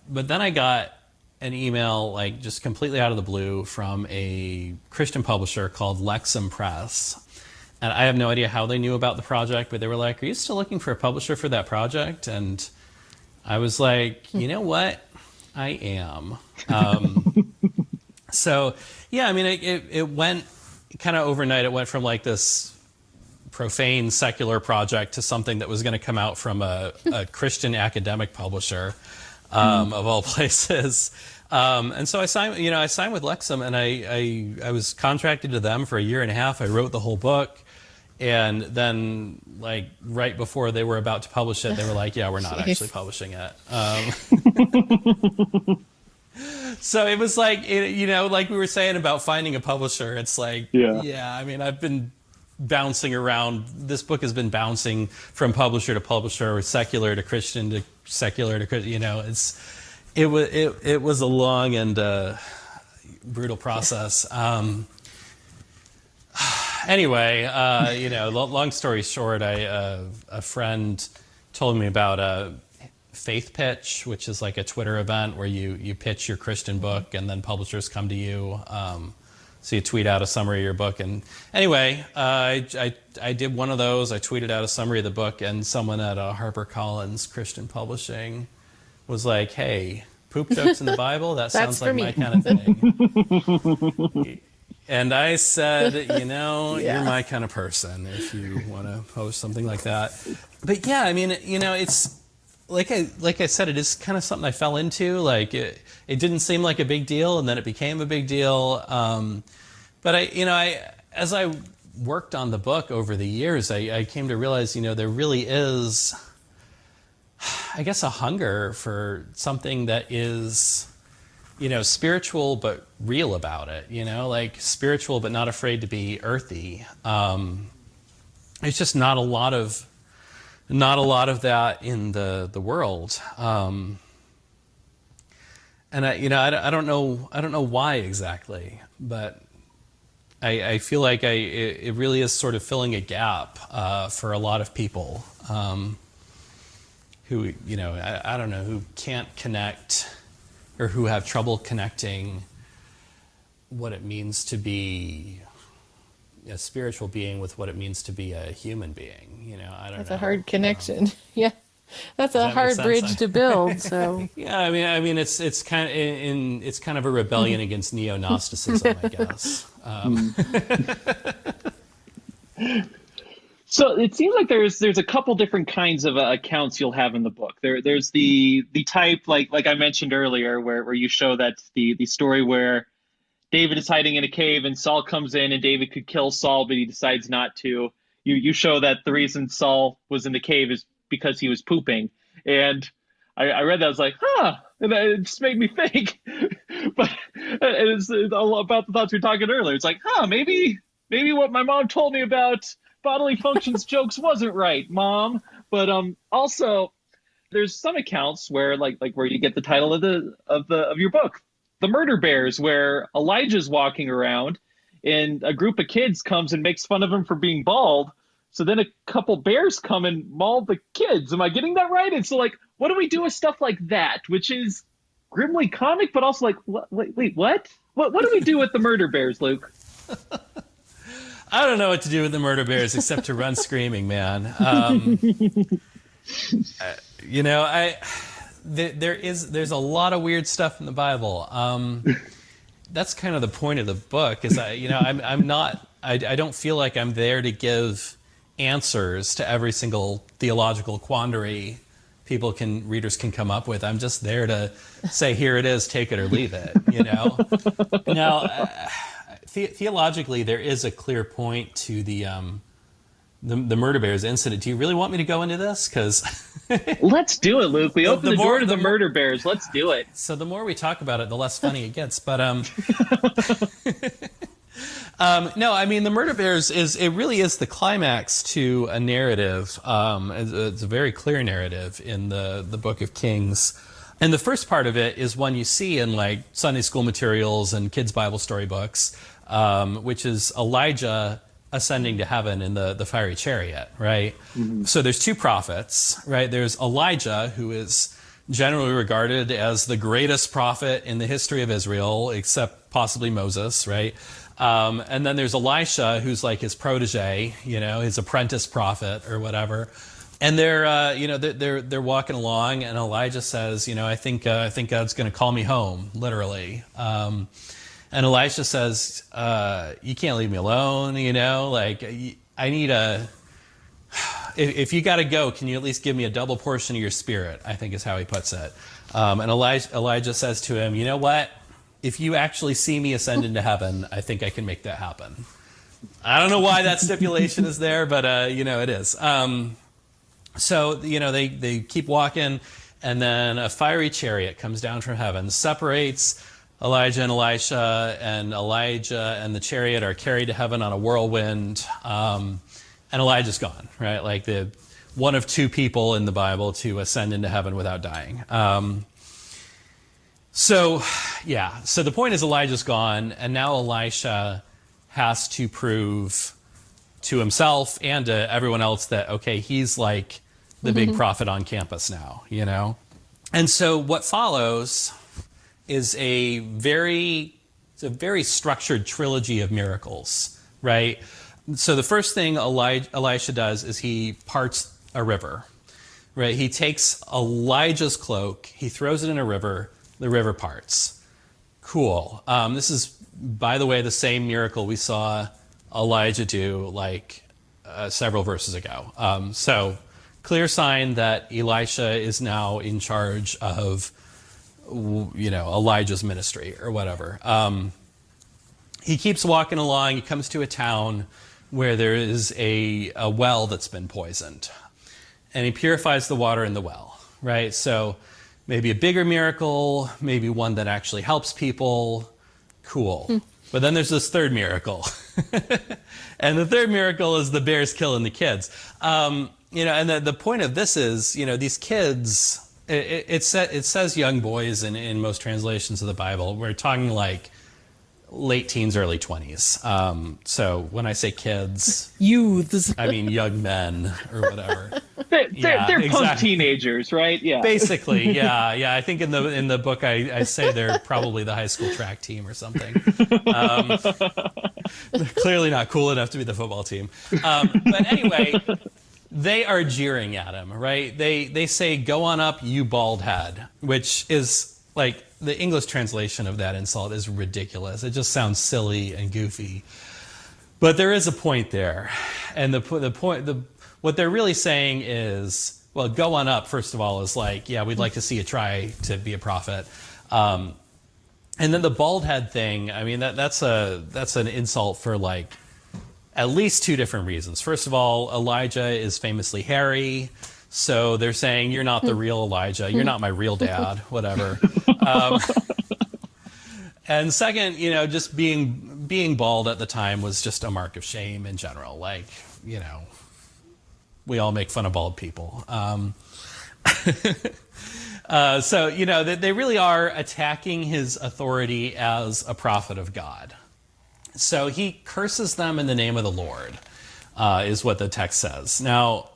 But then I got an email, like just completely out of the blue, from a Christian publisher called Lexham Press. And I have no idea how they knew about the project, but they were like, are you still looking for a publisher for that project? And I was like, you know what? I am. So, yeah, I mean, it went kind of overnight. It went from like this profane secular project to something that was going to come out from a Christian academic publisher, of all places. And so I signed with Lexham, and I was contracted to them for 1.5 years. I wrote the whole book. And then, like, right before they were about to publish it, they were like, yeah, we're not actually publishing it. So it was like, like we were saying about finding a publisher, it's like, I mean, I've been bouncing around. This book has been bouncing from publisher to publisher, or secular to Christian to secular to Christian. It was a long and brutal process. Anyway, long story short, a friend told me about a Faith Pitch, which is like a Twitter event where you pitch your Christian book and then publishers come to you. So you tweet out a summary of your book. And anyway, I did one of those. I tweeted out a summary of the book, and someone at HarperCollins Christian Publishing was like, "Hey, poop jokes in the Bible? That sounds like my kind of thing." And I said, you're my kind of person if you want to post something like that. But yeah, I mean, it's like I said, it is kind of something I fell into. Like it didn't seem like a big deal, and then it became a big deal. But as I worked on the book over the years, I came to realize, there really is, I guess, a hunger for something that is, spiritual but real about it. Like spiritual but not afraid to be earthy. It's just not a lot of that in the world. And I don't know why exactly, but I feel like it really is sort of filling a gap for a lot of people who I don't know, who can't connect or who have trouble connecting what it means to be a spiritual being with what it means to be a human being. I don't know. That's a hard connection. Yeah. That's a hard bridge to build. So yeah, I mean, it's kind of a rebellion against neo-Gnosticism, I guess. So it seems like there's a couple different kinds of accounts you'll have in the book. There's the type like I mentioned earlier, where you show that the story where David is hiding in a cave and Saul comes in and David could kill Saul, but he decides not to. You show that the reason Saul was in the cave is because he was pooping. And I read that, I was like, and it just made me think. But it's all about the thoughts we were talking earlier. It's like, maybe what my mom told me about bodily functions jokes wasn't right, Mom. But also, there's some accounts where like where you get the title of your book, The Murder Bears, where Elijah's walking around and a group of kids comes and makes fun of him for being bald. So then a couple bears come and maul the kids. Am I getting that right? And so, like, what do we do with stuff like that, which is grimly comic, but also like, wait, what? What do we do with the Murder Bears, Luke? I don't know what to do with the Murder Bears except to run screaming, man. There's a lot of weird stuff in the Bible. That's kind of the point of the book. Is I don't feel like I'm there to give answers to every single theological quandary readers can come up with. I'm just there to say, here it is, take it or leave it. Now, theologically, there is a clear point to the Murder Bears incident. Do you really want me to go into this? Because let's do it, Luke. We opened the door to the Murder Bears. Let's do it. So the more we talk about it, the less funny it gets. But no, I mean, the Murder Bears really is the climax to a narrative. It's a very clear narrative in the Book of Kings. And the first part of it is one you see in like Sunday school materials and kids' Bible story books, which is Elijah ascending to heaven in the fiery chariot, right? Mm-hmm. So there's two prophets, right? There's Elijah, who is generally regarded as the greatest prophet in the history of Israel, except possibly Moses, right? And then there's Elisha, who's like his protege, his apprentice prophet or whatever. And they're walking along, and Elijah says, I think God's going to call me home, literally. And Elisha says, you can't leave me alone, I need if you got to go, can you at least give me a double portion of your spirit, I think is how he puts it. And Elijah says to him, you know what? If you actually see me ascend into heaven, I think I can make that happen. I don't know why that stipulation is there, but, it is. So, they keep walking, and then a fiery chariot comes down from heaven, separates Elijah and Elisha, and Elijah and the chariot are carried to heaven on a whirlwind, and Elijah's gone, right? Like the one of two people in the Bible to ascend into heaven without dying. So the point is Elijah's gone, and now Elisha has to prove to himself and to everyone else that, okay, he's like the big prophet on campus now, you know? And so what follows is a very structured trilogy of miracles, right? So the first thing Elisha does is he parts a river, right? He takes Elijah's cloak, he throws it in a river, the river parts. Cool. This is, by the way, the same miracle we saw Elijah do like several verses ago. So clear sign that Elisha is now in charge of, you know, Elijah's ministry or whatever. He keeps walking along. He comes to a town where there is a well that's been poisoned. And he purifies the water in the well, right? So maybe a bigger miracle, maybe one that actually helps people. Cool. But then there's this third miracle. And the third miracle is the bears killing the kids. You know, and the point of this is, you know, these kids, it says young boys in most translations of the Bible. We're talking like late teens, early 20s. So when I say kids, youths, I mean young men or whatever. They're punk teenagers, right? Yeah. Basically, yeah. I think in the book I say they're probably the high school track team or something. They're clearly not cool enough to be the football team. But anyway, they are jeering at him, right? They say, "Go on up, you bald head," which is like the English translation of that insult is ridiculous. It just sounds silly and goofy. But there is a point there, and what they're really saying is, well, go on up, first of all, is like, yeah, we'd like to see you try to be a prophet. And then the bald head thing, I mean, that's an insult for like at least two different reasons. First of all, Elijah is famously hairy, so they're saying, you're not the real Elijah, you're not my real dad, whatever. And second, you know, just being bald at the time was just a mark of shame in general. Like, you know, we all make fun of bald people. So, you know, they really are attacking his authority as a prophet of God. So he curses them in the name of the Lord, is what the text says. Now,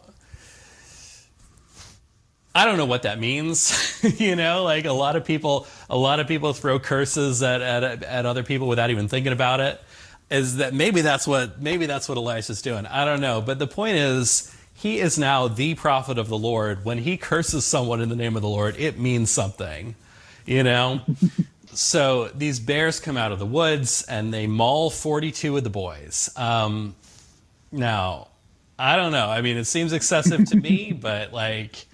I don't know what that means. You know, like a lot of people throw curses at other people without even thinking about it. Is that maybe that's what Elisha's doing? I don't know. But the point is, he is now the prophet of the Lord. When he curses someone in the name of the Lord, it means something, you know? So these bears come out of the woods and they maul 42 of the boys. Now, I don't know. I mean, it seems excessive to me, but like,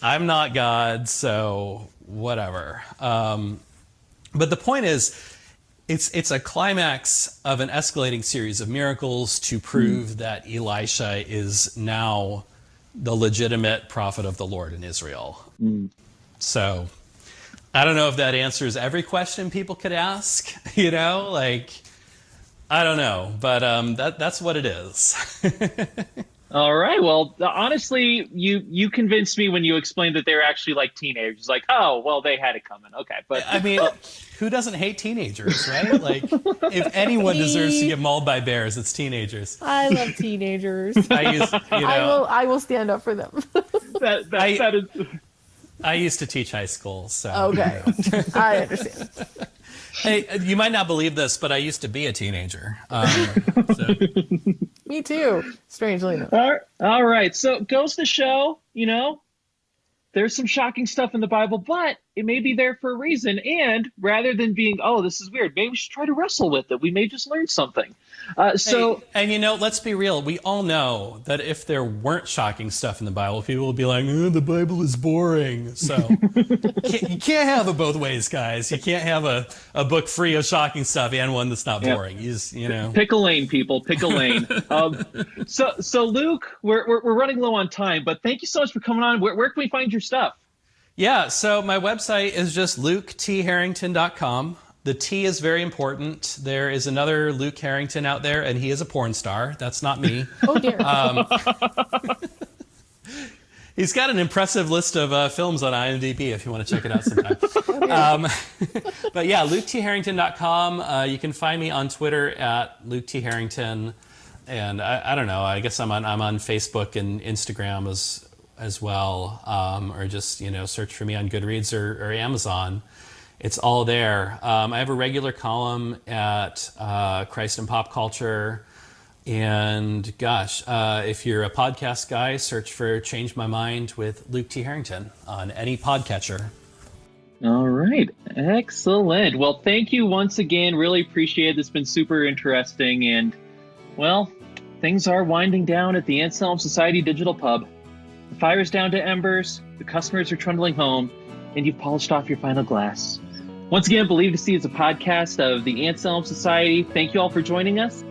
I'm not God, so whatever. But the point is, it's a climax of an escalating series of miracles to prove that Elisha is now the legitimate prophet of the Lord in Israel. So I don't know if that answers every question people could ask, you know, like, I don't know, but that's what it is. All right. Well, honestly, you convinced me when you explained that they're actually like teenagers. Like, oh, well, they had it coming. Okay, but I mean, who doesn't hate teenagers, right? Like, if anyone deserves to get mauled by bears, it's teenagers. I love teenagers. I will stand up for them. that is. I used to teach high school, so okay, I understand. Hey, you might not believe this, but I used to be a teenager. So. Me too, strangely enough. All right, so it goes to show, you know, there's some shocking stuff in the Bible, but it may be there for a reason. And rather than being, oh, this is weird, maybe we should try to wrestle with it. We may just learn something. And you know, let's be real. We all know that if there weren't shocking stuff in the Bible, people would be like, oh, the Bible is boring. So you can't have it both ways, guys. You can't have a book free of shocking stuff and one that's not boring. You know, pick a lane, people. Pick a lane. So Luke, we're running low on time, but thank you so much for coming on. Where can we find your stuff? Yeah, so my website is just luketharrington.com. The T is very important. There is another Luke Harrington out there, and he is a porn star. That's not me. Oh, dear. He's got an impressive list of films on IMDb if you want to check it out sometime. But yeah, luketharrington.com. You can find me on Twitter at luketharrington. And I don't know, I guess I'm on Facebook and Instagram as well. Or just, search for me on Goodreads or Amazon. It's all there. I have a regular column at Christ and Pop Culture. And gosh, if you're a podcast guy, search for Change My Mind with Luke T. Harrington on any podcatcher. All right. Excellent. Well, thank you once again. Really appreciate it. It's been super interesting. And, well, things are winding down at the Anselm Society Digital Pub. The fire's down to embers, the customers are trundling home, and you've polished off your final glass. Once again, Believe to See is a podcast of the Anselm Society. Thank you all for joining us.